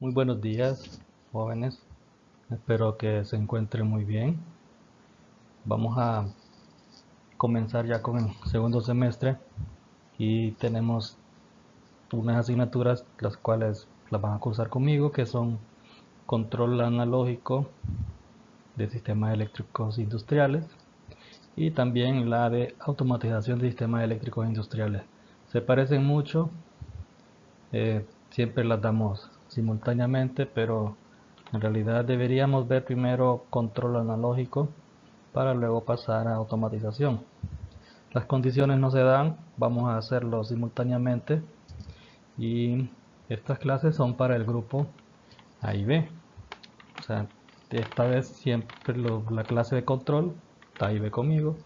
Muy buenos días, jóvenes. Espero que se encuentren muy bien. Vamos a comenzar ya con el segundo semestre y tenemos unas asignaturas las cuales las van a cursar conmigo, que son control analógico de sistemas eléctricos industriales y también la de automatización de sistemas eléctricos industriales. Se parecen mucho, siempre las damos simultáneamente, pero en realidad deberíamos ver primero control analógico para luego pasar a automatización. Las condiciones no se dan, vamos a hacerlo simultáneamente y estas clases son para el grupo A y B. O sea, esta vez siempre la clase de control está A y B conmigo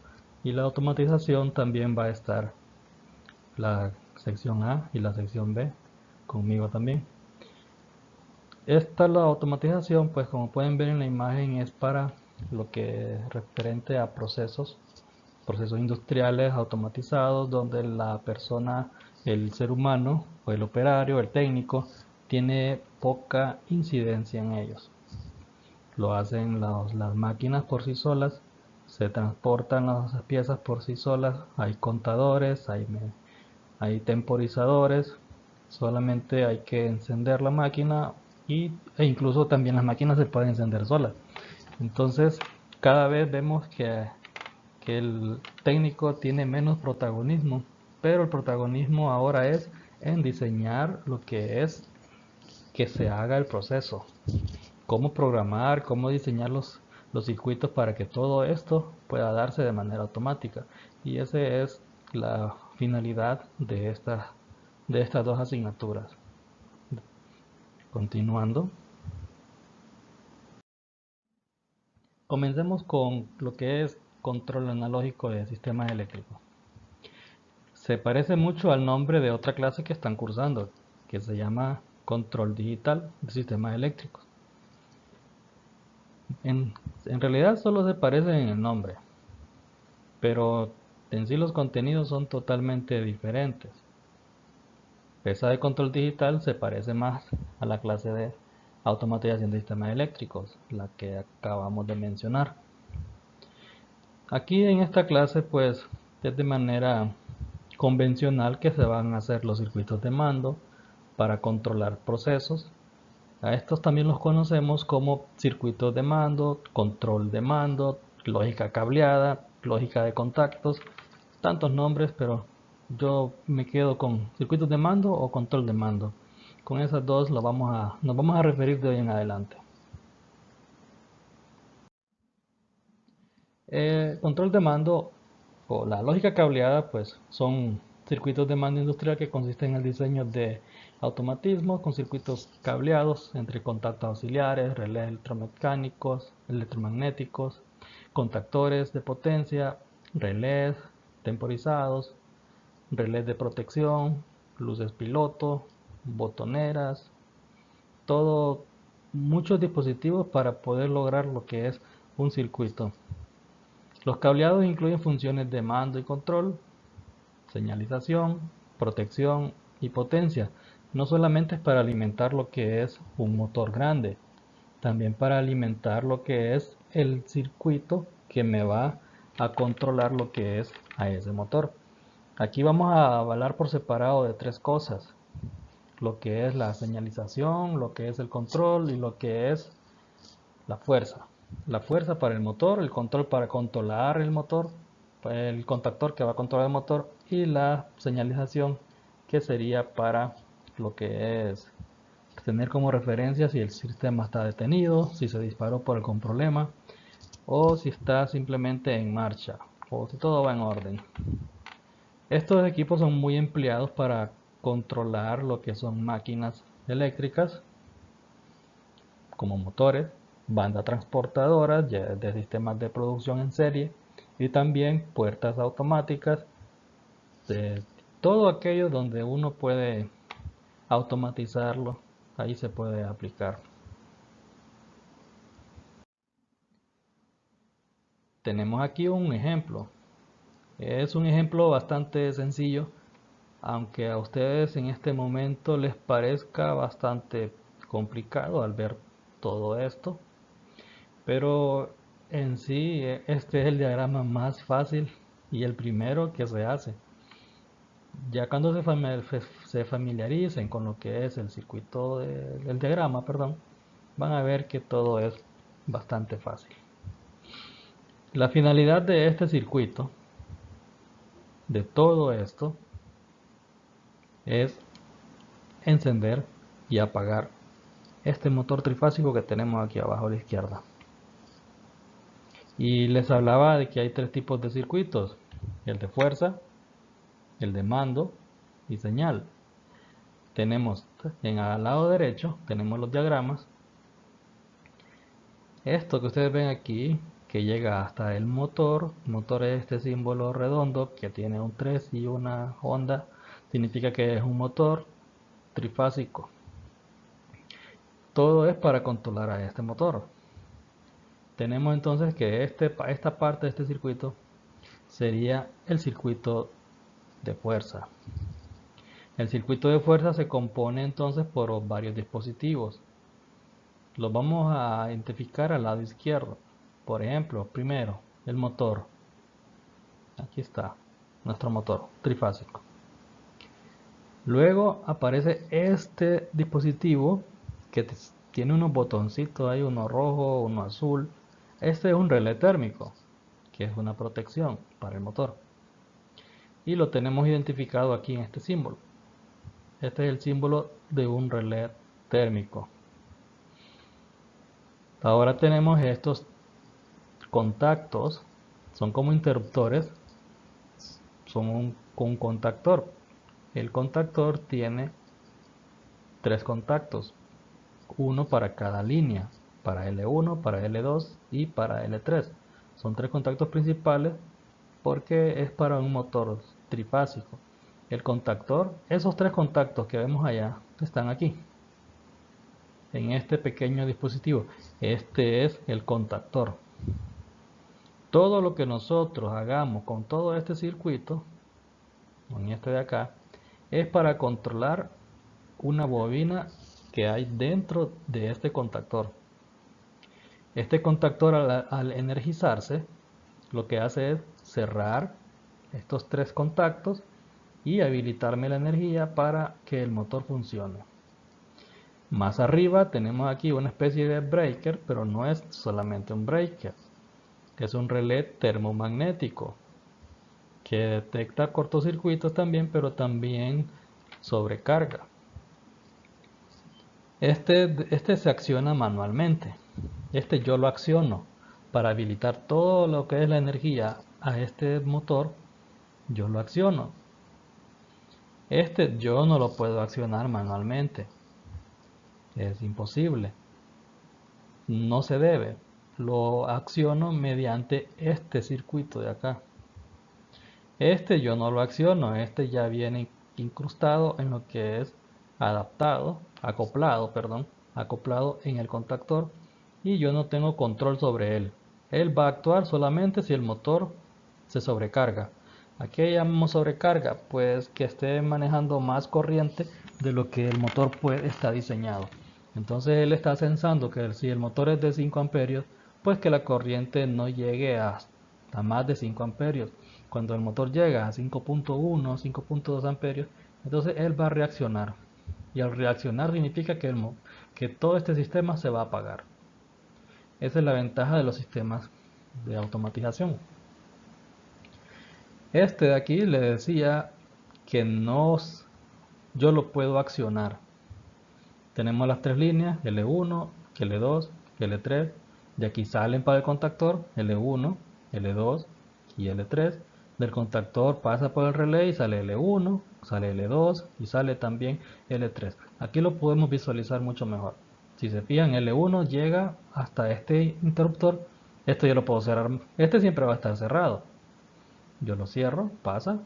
y la automatización también va a estar la sección A y la sección B conmigo también. La automatización, pues como pueden ver en la imagen, es para lo que es referente a procesos industriales automatizados, donde la persona, el ser humano o el operario, el técnico, tiene poca incidencia en ellos. Lo hacen las máquinas por sí solas, se transportan las piezas por sí solas, hay contadores, hay temporizadores, solamente hay que encender la máquina e incluso también las máquinas se pueden encender solas. Entonces, cada vez vemos que el técnico tiene menos protagonismo, pero el protagonismo ahora es en diseñar lo que es que se haga el proceso, cómo programar, cómo diseñar los circuitos para que todo esto pueda darse de manera automática. Y esa es la finalidad de estas dos asignaturas. Continuando, comencemos con lo que es control analógico de sistemas eléctricos. Se parece mucho al nombre de otra clase que están cursando, que se llama control digital de sistemas eléctricos. En realidad solo se parecen en el nombre, pero en sí los contenidos son totalmente diferentes. Esa de control digital se parece más a la clase de automatización de sistemas eléctricos, la que acabamos de mencionar. Aquí en esta clase pues es de manera convencional que se van a hacer los circuitos de mando para controlar procesos. A estos también los conocemos como circuitos de mando, control de mando, lógica cableada, lógica de contactos, tantos nombres, pero yo me quedo con circuitos de mando o control de mando. Con esas dos nos vamos a referir de hoy en adelante. Control de mando o la lógica cableada pues son circuitos de mando industrial que consisten en el diseño de automatismos con circuitos cableados entre contactos auxiliares, relés electromecánicos, electromagnéticos, contactores de potencia, relés temporizados, relés de protección, luces piloto, botoneras, todo, muchos dispositivos para poder lograr lo que es un circuito. Los cableados incluyen funciones de mando y control, señalización, protección y potencia. No solamente es para alimentar lo que es un motor grande, también para alimentar lo que es el circuito que me va a controlar lo que es a ese motor. Aquí vamos a hablar por separado de tres cosas: lo que es la señalización, lo que es el control y lo que es la fuerza. La fuerza para el motor, el control para controlar el motor, el contactor que va a controlar el motor y la señalización que sería para lo que es tener como referencia si el sistema está detenido, si se disparó por algún problema o si está simplemente en marcha o si todo va en orden. Estos equipos son muy empleados para controlar lo que son máquinas eléctricas como motores, bandas transportadoras de sistemas de producción en serie y también puertas automáticas, de todo aquello donde uno puede automatizarlo, ahí se puede aplicar. Tenemos aquí un ejemplo. Es un ejemplo bastante sencillo, aunque a ustedes en este momento les parezca bastante complicado al ver todo esto, pero en sí este es el diagrama más fácil y el primero que se hace. Ya cuando se familiaricen con lo que es el circuito del diagrama, perdón, van a ver que todo es bastante fácil. La finalidad de este circuito, de todo esto, es encender y apagar este motor trifásico que tenemos aquí abajo a la izquierda. Y les hablaba de que hay tres tipos de circuitos: el de fuerza, el de mando y señal. Tenemos al lado derecho, tenemos los diagramas. Esto que ustedes ven aquí, que llega hasta el motor es este símbolo redondo que tiene un 3 y una onda, significa que es un motor trifásico. Todo es para controlar a este motor. Tenemos entonces que esta parte de este circuito sería el circuito de fuerza. El circuito de fuerza se compone entonces por varios dispositivos. Los vamos a identificar al lado izquierdo. Por ejemplo, primero, el motor. Aquí está, nuestro motor trifásico. Luego aparece este dispositivo que tiene unos botoncitos ahí, uno rojo, uno azul. Este es un relé térmico, que es una protección para el motor. Y lo tenemos identificado aquí en este símbolo. Este es el símbolo de un relé térmico. Ahora tenemos estos contactos, son como interruptores, son un contactor. El contactor tiene tres contactos, uno para cada línea, para L1, para L2 y para L3. Son tres contactos principales porque es para un motor trifásico. El contactor, esos tres contactos que vemos allá, están aquí, en este pequeño dispositivo. Este es el contactor. Todo lo que nosotros hagamos con todo este circuito, en este de acá, es para controlar una bobina que hay dentro de este contactor. Este contactor al energizarse, lo que hace es cerrar estos tres contactos y habilitarme la energía para que el motor funcione. Más arriba tenemos aquí una especie de breaker, pero no es solamente un breaker, es un relé termomagnético que detecta cortocircuitos también, pero también sobrecarga. Este se acciona manualmente. Este yo lo acciono para habilitar todo lo que es la energía a este motor. Yo lo acciono. Este yo no lo puedo accionar manualmente. Es imposible. No se debe. Lo acciono mediante este circuito de acá. Este yo no lo acciono. Este ya viene incrustado en lo que es acoplado en el contactor, y yo no tengo control sobre él. Él va a actuar solamente si el motor se sobrecarga. ¿A qué llamamos sobrecarga? Pues que esté manejando más corriente de lo que el motor está diseñado. Entonces él está sensando que si el motor es de 5 amperios, pues que la corriente no llegue hasta más de 5 amperios. Cuando el motor llega a 5.1, 5.2 amperios, entonces él va a reaccionar. Y al reaccionar significa que todo este sistema se va a apagar. Esa es la ventaja de los sistemas de automatización. Este de aquí le decía que yo lo puedo accionar. Tenemos las tres líneas, L1, L2, L3. De aquí salen para el contactor L1, L2 y L3. Del contactor pasa por el relé y sale L1, sale L2 y sale también L3. Aquí lo podemos visualizar mucho mejor. Si se fijan, L1 llega hasta este interruptor. Esto yo lo puedo cerrar. Este siempre va a estar cerrado. Yo lo cierro, pasa.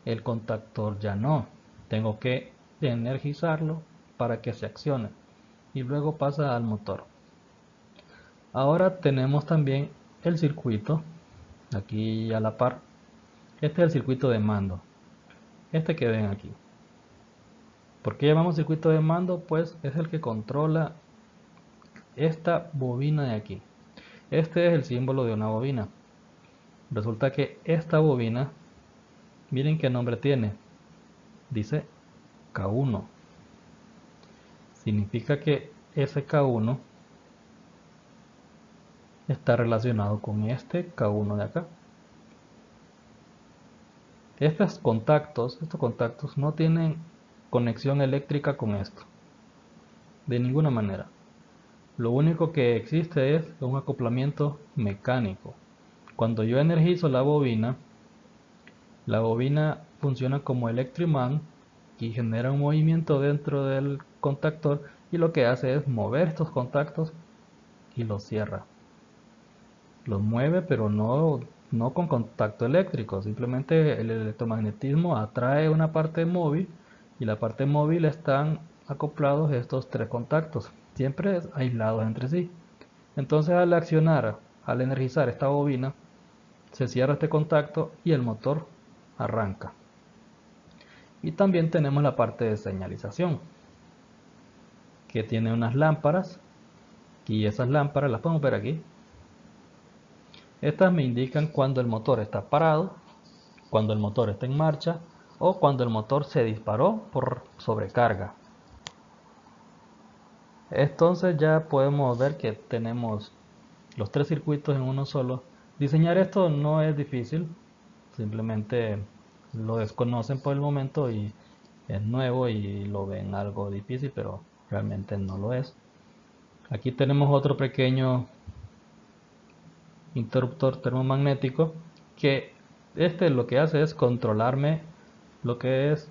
El contactor ya no. Tengo que energizarlo para que se accione. Y luego pasa al motor. Ahora tenemos también el circuito. Aquí a la par. Este es el circuito de mando. Este que ven aquí. ¿Por qué llamamos circuito de mando? Pues es el que controla esta bobina de aquí. Este es el símbolo de una bobina. Resulta que esta bobina, miren qué nombre tiene. Dice K1. Significa que ese K1 está relacionado con este K1 de acá. Estos contactos no tienen conexión eléctrica con esto, de ninguna manera. Lo único que existe es un acoplamiento mecánico. Cuando yo energizo la bobina funciona como electroimán y genera un movimiento dentro del contactor, y lo que hace es mover estos contactos y los cierra. Los mueve, pero no con contacto eléctrico, simplemente el electromagnetismo atrae una parte móvil, y la parte móvil están acoplados estos tres contactos, siempre aislados entre sí. Entonces al energizar esta bobina, se cierra este contacto y el motor arranca. Y también tenemos la parte de señalización, que tiene unas lámparas, y esas lámparas las podemos ver aquí. Estas me indican cuando el motor está parado, cuando el motor está en marcha o cuando el motor se disparó por sobrecarga. Entonces ya podemos ver que tenemos los tres circuitos en uno solo. Diseñar esto no es difícil, simplemente lo desconocen por el momento y es nuevo y lo ven algo difícil, pero realmente no lo es. Aquí tenemos otro pequeño interruptor termomagnético, que lo que hace es controlarme lo que es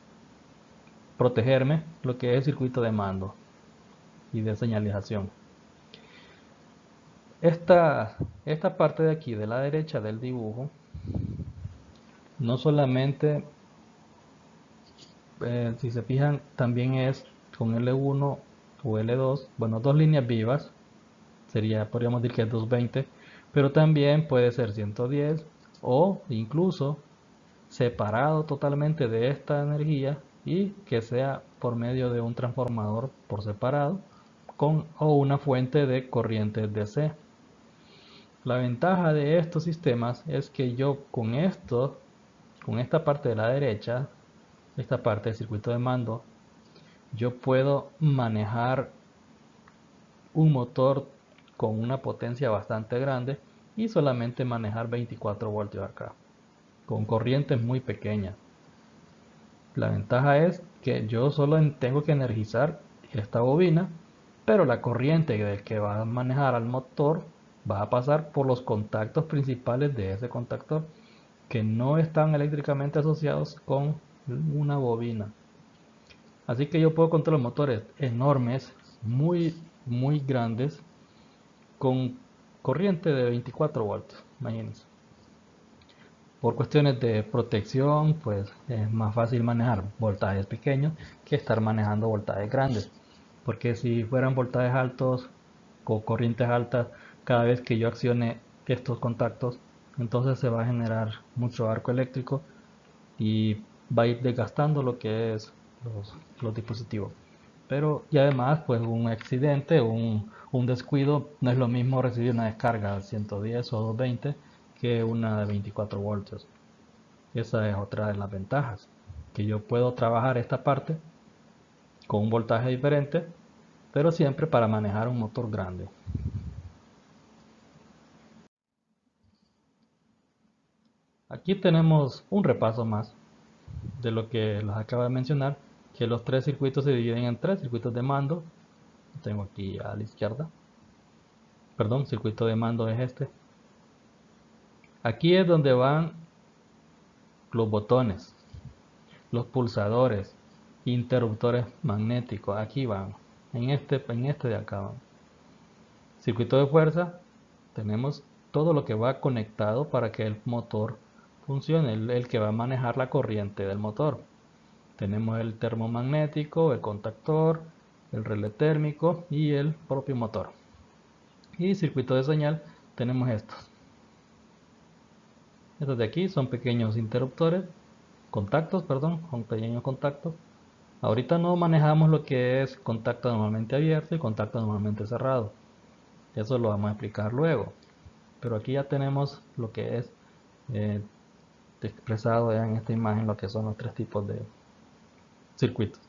protegerme, lo que es el circuito de mando y de señalización. Esta parte de aquí de la derecha del dibujo no solamente, si se fijan, también es con L1 o L2, bueno, dos líneas vivas, podríamos decir que es 220, pero también puede ser 110 o incluso separado totalmente de esta energía y que sea por medio de un transformador por separado o una fuente de corriente DC. La ventaja de estos sistemas es que yo con esta parte de la derecha, esta parte del circuito de mando, yo puedo manejar un motor con una potencia bastante grande y solamente manejar 24 voltios acá, con corrientes muy pequeñas. La ventaja es que yo solo tengo que energizar esta bobina, pero la corriente del que va a manejar al motor va a pasar por los contactos principales de ese contactor, que no están eléctricamente asociados con una bobina. Así que yo puedo controlar motores enormes, muy grandes, con corriente de 24 voltios, imagínense. Por cuestiones de protección, pues es más fácil manejar voltajes pequeños que estar manejando voltajes grandes. Porque si fueran voltajes altos o corrientes altas, cada vez que yo accione estos contactos, entonces se va a generar mucho arco eléctrico y va a ir desgastando lo que es los dispositivos. Pero y además, pues un accidente, un descuido, no es lo mismo recibir una descarga de 110 o 220 que una de 24 voltios. Esa es otra de las ventajas, que yo puedo trabajar esta parte con un voltaje diferente, pero siempre para manejar un motor grande. Aquí tenemos un repaso más de lo que les acabo de mencionar, que los tres circuitos se dividen en tres circuitos de mando. Tengo aquí a la izquierda, perdón, circuito de mando es este. Aquí es donde van los botones, los pulsadores, interruptores magnéticos, aquí van, en este de acá van. Circuito de fuerza, tenemos todo lo que va conectado para que el motor funcione, el que va a manejar la corriente del motor. Tenemos el termomagnético, el contactor, el relé térmico y el propio motor. Y circuito de señal, tenemos estos. Estos de aquí son pequeños interruptores, contactos, perdón, son pequeños contactos Ahorita no manejamos lo que es contacto normalmente abierto y contacto normalmente cerrado. Eso lo vamos a explicar luego. Pero aquí ya tenemos lo que es eh, expresado en esta imagen lo que son los tres tipos de circuitos.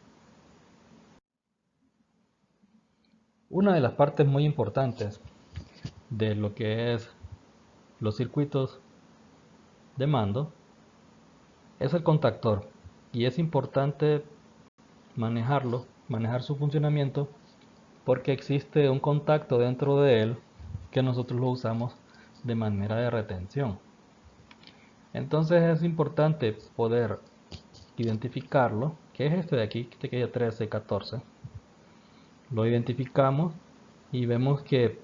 Una de las partes muy importantes de lo que es los circuitos de mando es el contactor, y es importante manejarlo, manejar su funcionamiento, porque existe un contacto dentro de él que nosotros lo usamos de manera de retención. Entonces es importante poder identificarlo, que es este de aquí, este que es 13, 14. Lo identificamos y vemos que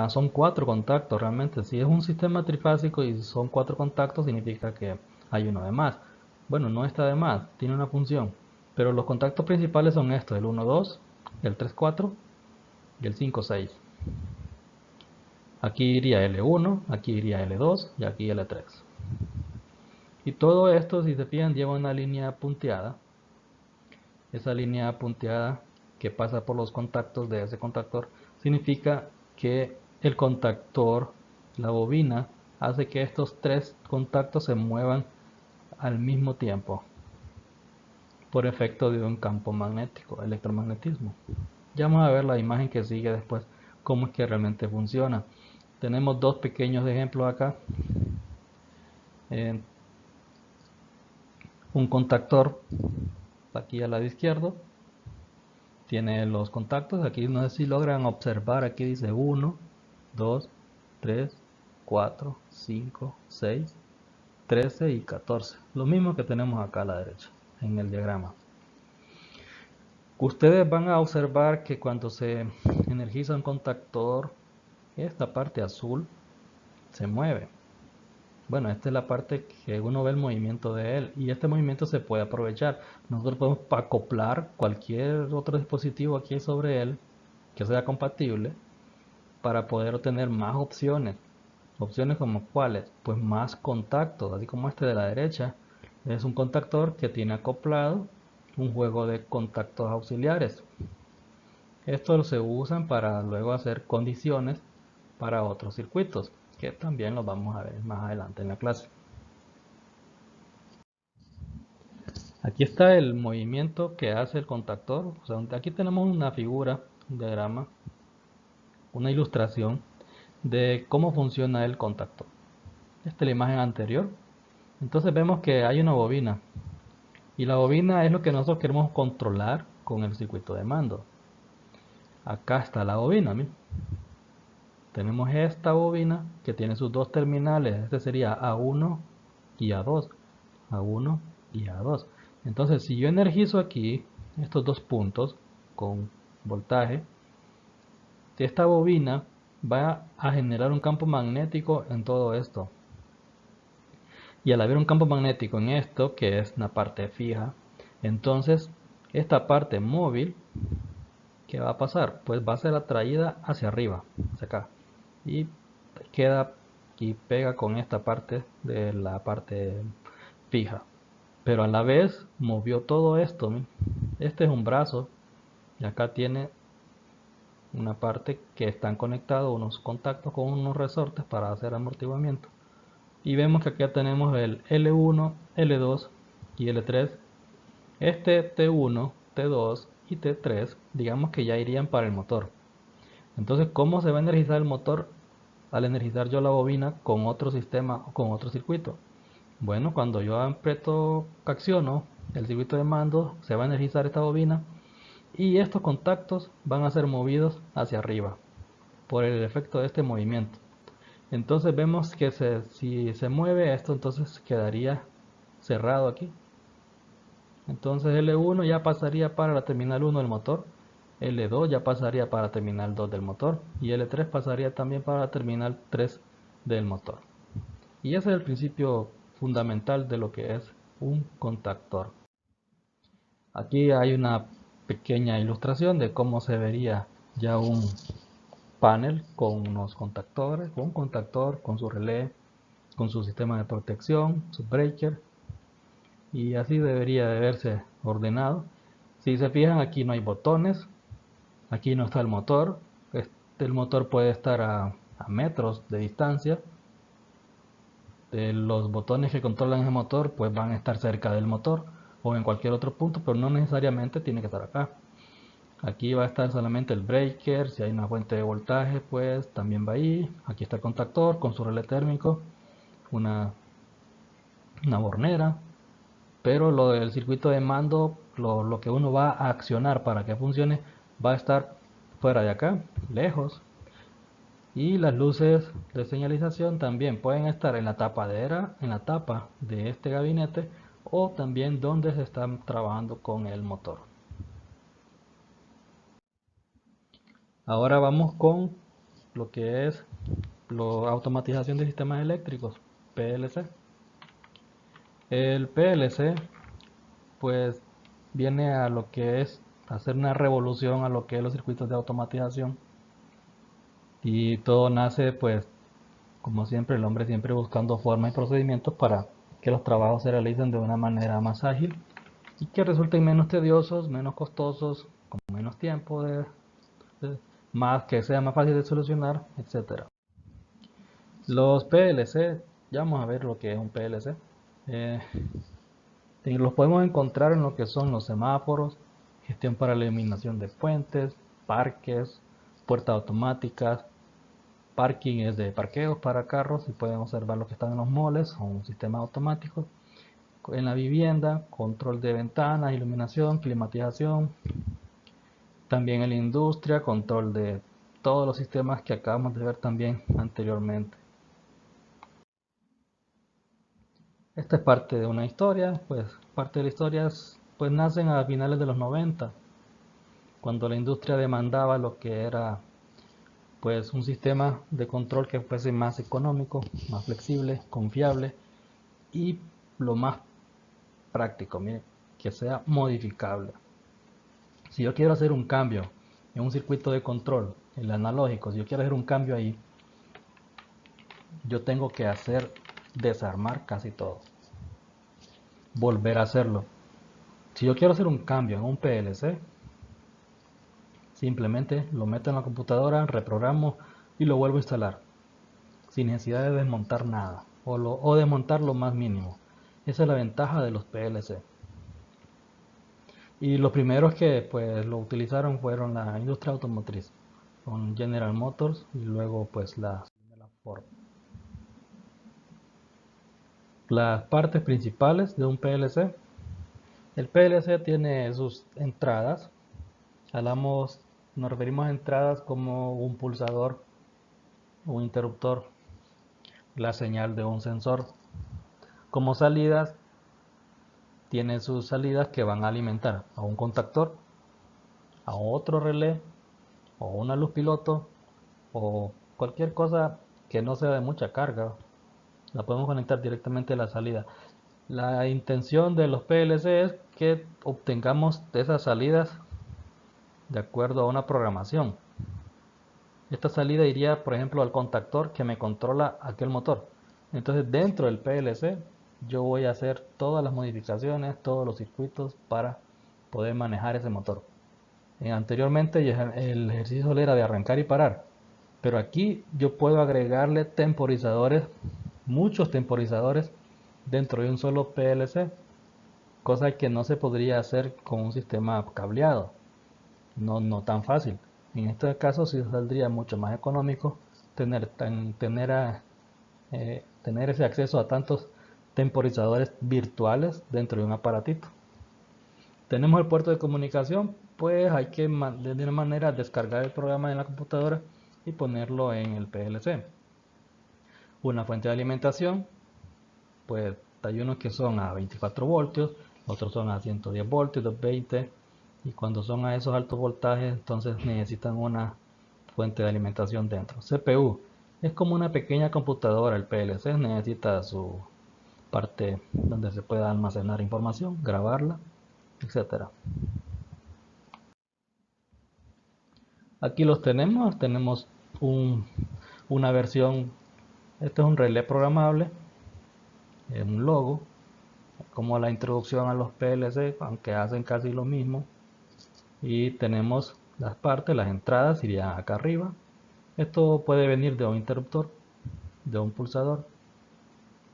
son cuatro contactos realmente. Si es un sistema trifásico y son cuatro contactos, significa que hay uno de más. Bueno, no está de más, tiene una función. Pero los contactos principales son estos, el 1, 2, el 3, 4 y el 5, 6. Aquí iría L1, aquí iría L2 y aquí L3. Y todo esto, si se fijan, lleva una línea punteada. Esa línea punteada que pasa por los contactos de ese contactor significa que el contactor, la bobina, hace que estos tres contactos se muevan al mismo tiempo por efecto de un campo magnético, electromagnetismo. Ya vamos a ver la imagen que sigue después, cómo es que realmente funciona. Tenemos dos pequeños ejemplos acá. Eh, un contactor aquí al lado izquierdo tiene los contactos. Aquí no sé si logran observar, aquí dice 1, 2, 3, 4, 5, 6, 13 y 14. Lo mismo que tenemos acá a la derecha en el diagrama. Ustedes van a observar que cuando se energiza un contactor, esta parte azul se mueve. Bueno, esta es la parte que uno ve el movimiento de él, y este movimiento se puede aprovechar. Nosotros podemos acoplar cualquier otro dispositivo aquí sobre él que sea compatible para poder obtener más opciones. Opciones como cuáles, pues más contactos, así como este de la derecha. Es un contactor que tiene acoplado un juego de contactos auxiliares. Estos se usan para luego hacer condiciones para otros circuitos, que también los vamos a ver más adelante en la clase. Aquí está el movimiento que hace el contactor. O sea, aquí tenemos una figura, un diagrama, una ilustración de cómo funciona el contactor. Esta es la imagen anterior. Entonces vemos que hay una bobina, y la bobina es lo que nosotros queremos controlar con el circuito de mando. Acá está la bobina, ¿sí? Tenemos esta bobina que tiene sus dos terminales. Este sería A1 y A2. A1 y A2. Entonces, si yo energizo aquí estos dos puntos con voltaje, esta bobina va a generar un campo magnético en todo esto. Y al haber un campo magnético en esto, que es una parte fija, entonces esta parte móvil, ¿qué va a pasar? Pues va a ser atraída hacia arriba, hacia acá. Y queda y pega con esta parte de la parte fija. Pero a la vez movió todo esto. Este es un brazo y acá tiene una parte que están conectados unos contactos con unos resortes para hacer amortiguamiento. Y vemos que aquí tenemos el L1, L2 y L3. Este T1, T2 y T3, digamos que ya irían para el motor. Entonces, ¿cómo se va a energizar el motor al energizar yo la bobina con otro sistema o con otro circuito? Bueno, cuando yo aprieto, acciono el circuito de mando, se va a energizar esta bobina y estos contactos van a ser movidos hacia arriba por el efecto de este movimiento. Entonces vemos que si se mueve esto, entonces quedaría cerrado aquí. Entonces L1 ya pasaría para la terminal 1 del motor, L2 ya pasaría para la terminal 2 del motor y L3 pasaría también para la terminal 3 del motor. Y ese es el principio fundamental de lo que es un contactor. Aquí hay una pequeña ilustración de cómo se vería ya un panel con unos contactores, con un contactor, con su relé, con su sistema de protección, su breaker, y así debería de verse ordenado. Si se fijan, aquí no hay botones, aquí no está el motor. El motor puede estar a metros de distancia. Los botones que controlan el motor pues van a estar cerca del motor o en cualquier otro punto, pero no necesariamente tiene que estar acá. Aquí va a estar solamente el breaker. Si hay una fuente de voltaje pues también va ahí. Aquí está el contactor con su relé térmico, una, una bornera. Pero lo del circuito de mando, lo que uno va a accionar para que funcione, va a estar fuera de acá, lejos. Y las luces de señalización también pueden estar en la tapadera, en la tapa de este gabinete, o también donde se está trabajando con el motor. Ahora vamos con lo que es la automatización de sistemas eléctricos, PLC. El PLC pues viene a lo que es hacer una revolución a lo que es los circuitos de automatización, y todo nace pues como siempre el hombre siempre buscando formas y procedimientos para que los trabajos se realicen de una manera más ágil y que resulten menos tediosos, menos costosos, con menos tiempo de- más que sea más fácil de solucionar, etcétera. Los PLC, ya vamos a ver lo que es un PLC. Eh, y los podemos encontrar en lo que son los semáforos, gestión para la eliminación de puentes, parques, puertas automáticas, parking es de parqueos para carros y pueden observar lo que están en los moles o un sistema automático. En la vivienda, control de ventanas, iluminación, climatización. También en la industria, control de todos los sistemas que acabamos de ver también anteriormente. Esta es parte de una historia, pues parte de la historia pues nacen a finales de los 90, cuando la industria demandaba lo que era pues un sistema de control que fuese más económico, más flexible, confiable y lo más práctico, mire, que sea modificable. Si yo quiero hacer un cambio en un circuito de control, el analógico, si yo quiero hacer un cambio ahí, yo tengo que desarmar casi todo, volver a hacerlo. Si yo quiero hacer un cambio en un PLC, simplemente lo meto en la computadora, reprogramo y lo vuelvo a instalar, sin necesidad de desmontar nada o desmontar lo más mínimo. Esa es la ventaja de los PLC. Y los primeros que pues lo utilizaron fueron la industria automotriz, con General Motors y luego pues la Ford. Las partes principales de un PLC. El PLC tiene sus entradas. Hablamos, nos referimos a entradas como un pulsador, un interruptor, la señal de un sensor. Como salidas, tiene sus salidas que van a alimentar a un contactor, a otro relé, o una luz piloto, o cualquier cosa que no sea de mucha carga. La podemos conectar directamente a la salida. La intención de los PLC es que obtengamos esas salidas de acuerdo a una programación. Esta salida iría, por ejemplo, al contactor que me controla aquel motor. Entonces, dentro del PLC, yo voy a hacer todas las modificaciones, todos los circuitos para poder manejar ese motor. Anteriormente, el ejercicio solo era de arrancar y parar, pero aquí yo puedo agregarle temporizadores, muchos temporizadores, dentro de un solo PLC, cosa que no se podría hacer con un sistema cableado. No tan fácil. En este caso sí saldría mucho más económico tener ese acceso a tantos temporizadores virtuales dentro de un aparatito. Tenemos el puerto de comunicación, pues hay que de una manera descargar el programa en la computadora y ponerlo en el PLC. Una fuente de alimentación, pues hay unos que son a 24 voltios, otros son a 110 voltios, 220, y cuando son a esos altos voltajes entonces necesitan una fuente de alimentación dentro. CPU es como una pequeña computadora. El PLC necesita su parte donde se pueda almacenar información, grabarla, etcétera. Aquí los tenemos un, una versión. Este es un relé programable, un logo. como la introducción a los PLC, aunque hacen casi lo mismo. Y tenemos las partes, las entradas irían acá arriba. Esto puede venir de un interruptor, de un pulsador,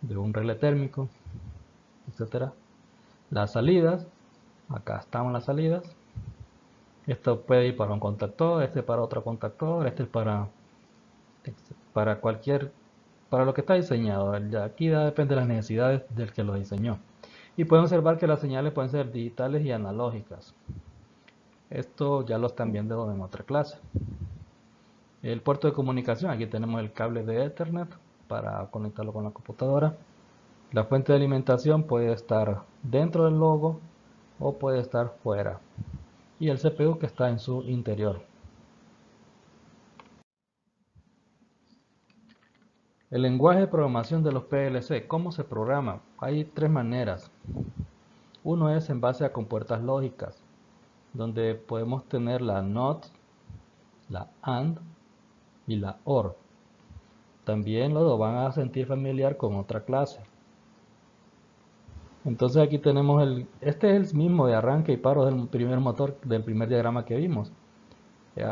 de un relé térmico, etcétera. Las salidas, acá están las salidas. Esto puede ir para un contactor, este para otro contactor, este para cualquier, para lo que está diseñado. Aquí depende de las necesidades del que lo diseñó. Y pueden observar que las señales pueden ser digitales y analógicas. Esto ya lo están viendo en otra clase. El puerto de comunicación, aquí tenemos el cable de Ethernet para conectarlo con la computadora. La fuente de alimentación puede estar dentro del logo o puede estar fuera. Y el CPU que está en su interior. El lenguaje de programación de los PLC, ¿cómo se programa? Hay tres maneras. Uno es en base a compuertas lógicas, donde podemos tener la NOT, la AND y la OR. También lo van a sentir familiar con otra clase. Entonces aquí tenemos este es el mismo de arranque y paro del primer motor, del primer diagrama que vimos.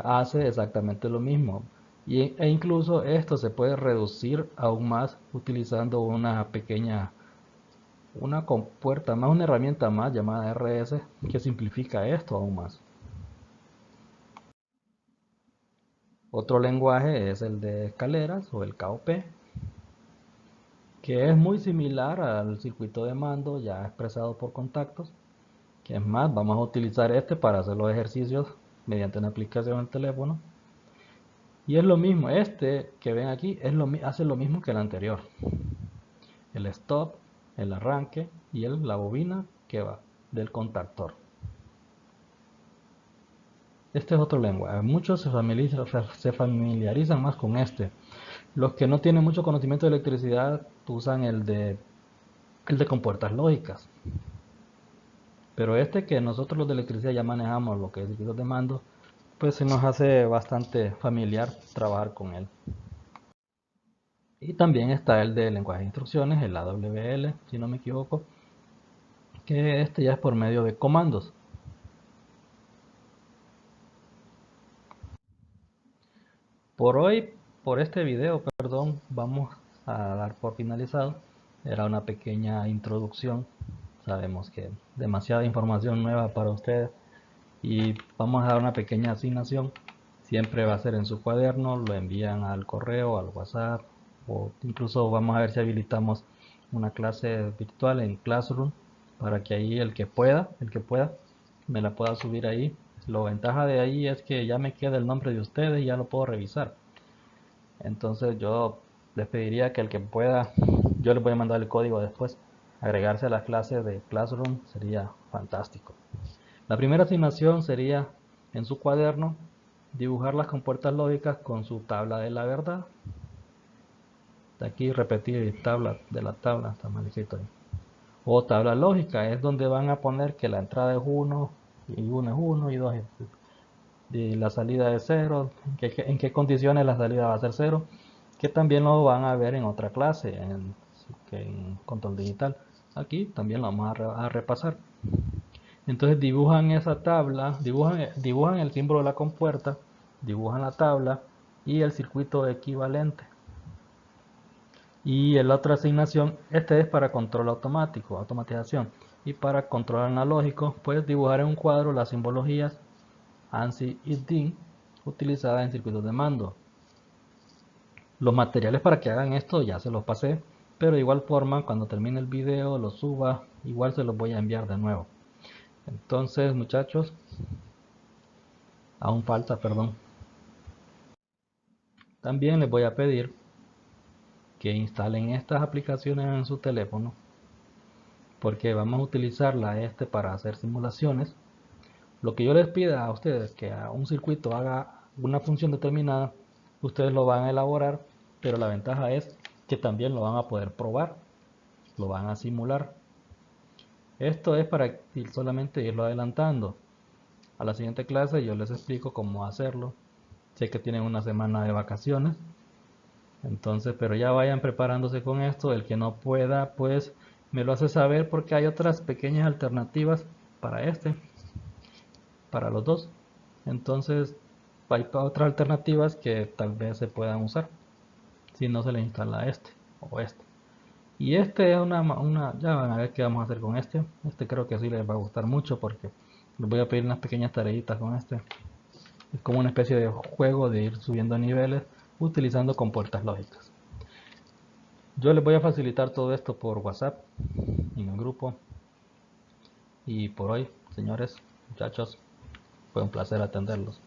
Hace exactamente lo mismo. E incluso esto se puede reducir aún más utilizando una compuerta más, una herramienta más llamada RS que simplifica esto aún más. Otro lenguaje es el de escaleras o el KOP, que es muy similar al circuito de mando ya expresado por contactos, que es más, vamos a utilizar este para hacer los ejercicios mediante una aplicación en el teléfono. Y es lo mismo, este que ven aquí hace lo mismo que el anterior. El stop, el arranque y la bobina que va del contactor. Este es otro lenguaje. Muchos se familiarizan más con este. Los que no tienen mucho conocimiento de electricidad usan el de compuertas lógicas. Pero este que nosotros los de electricidad ya manejamos, lo que es circuitos de mando, pues se nos hace bastante familiar trabajar con él. Y también está el de lenguaje de instrucciones, el AWL, si no me equivoco, que este ya es por medio de comandos. Por hoy, por este video, perdón, vamos a dar por finalizado. Era una pequeña introducción. Sabemos que demasiada información nueva para ustedes y vamos a dar una pequeña asignación. Siempre va a ser en su cuaderno, lo envían al correo, al WhatsApp o incluso vamos a ver si habilitamos una clase virtual en Classroom para que ahí el que pueda, me la pueda subir ahí. La ventaja de ahí es que ya me queda el nombre de ustedes y ya lo puedo revisar. Entonces yo les pediría que el que pueda, yo les voy a mandar el código después, agregarse a las clases de Classroom sería fantástico. La primera asignación sería en su cuaderno dibujar las compuertas lógicas con su tabla de la verdad. De aquí repetir tabla de la tabla, está mal escrito ahí. O tabla lógica, es donde van a poner que la entrada es 1 y 1 es 1 y 2 es y la salida es 0, en qué condiciones la salida va a ser 0, que también lo van a ver en otra clase, en control digital. Aquí también lo vamos a repasar. Entonces dibujan esa tabla, dibujan el símbolo de la compuerta, dibujan la tabla y el circuito equivalente. Y la otra asignación, este es para control automático, automatización. Y para control analógico, puedes dibujar en un cuadro las simbologías ANSI y DIN utilizadas en circuitos de mando. Los materiales para que hagan esto ya se los pasé, pero de igual forma cuando termine el video, lo suba, igual se los voy a enviar de nuevo. Entonces, muchachos, aún falta, perdón. También les voy a pedir que instalen estas aplicaciones en su teléfono, porque vamos a utilizarla para hacer simulaciones. Lo que yo les pida a ustedes que a un circuito haga una función determinada, ustedes lo van a elaborar, pero la ventaja es que también lo van a poder probar, lo van a simular. Esto es para solamente irlo adelantando. A la siguiente clase yo les explico cómo hacerlo. Sé que tienen una semana de vacaciones, entonces, pero ya vayan preparándose con esto. El que no pueda, pues me lo hace saber porque hay otras pequeñas alternativas para para los dos. Entonces hay otras alternativas que tal vez se puedan usar si no se le instala este o este. Y este es ya van a ver qué vamos a hacer con este. Este creo que sí les va a gustar mucho porque les voy a pedir unas pequeñas tareitas con este. Es como una especie de juego de ir subiendo niveles utilizando compuertas lógicas. Yo les voy a facilitar todo esto por WhatsApp en el grupo. Y por hoy, señores, muchachos, fue un placer atenderlos.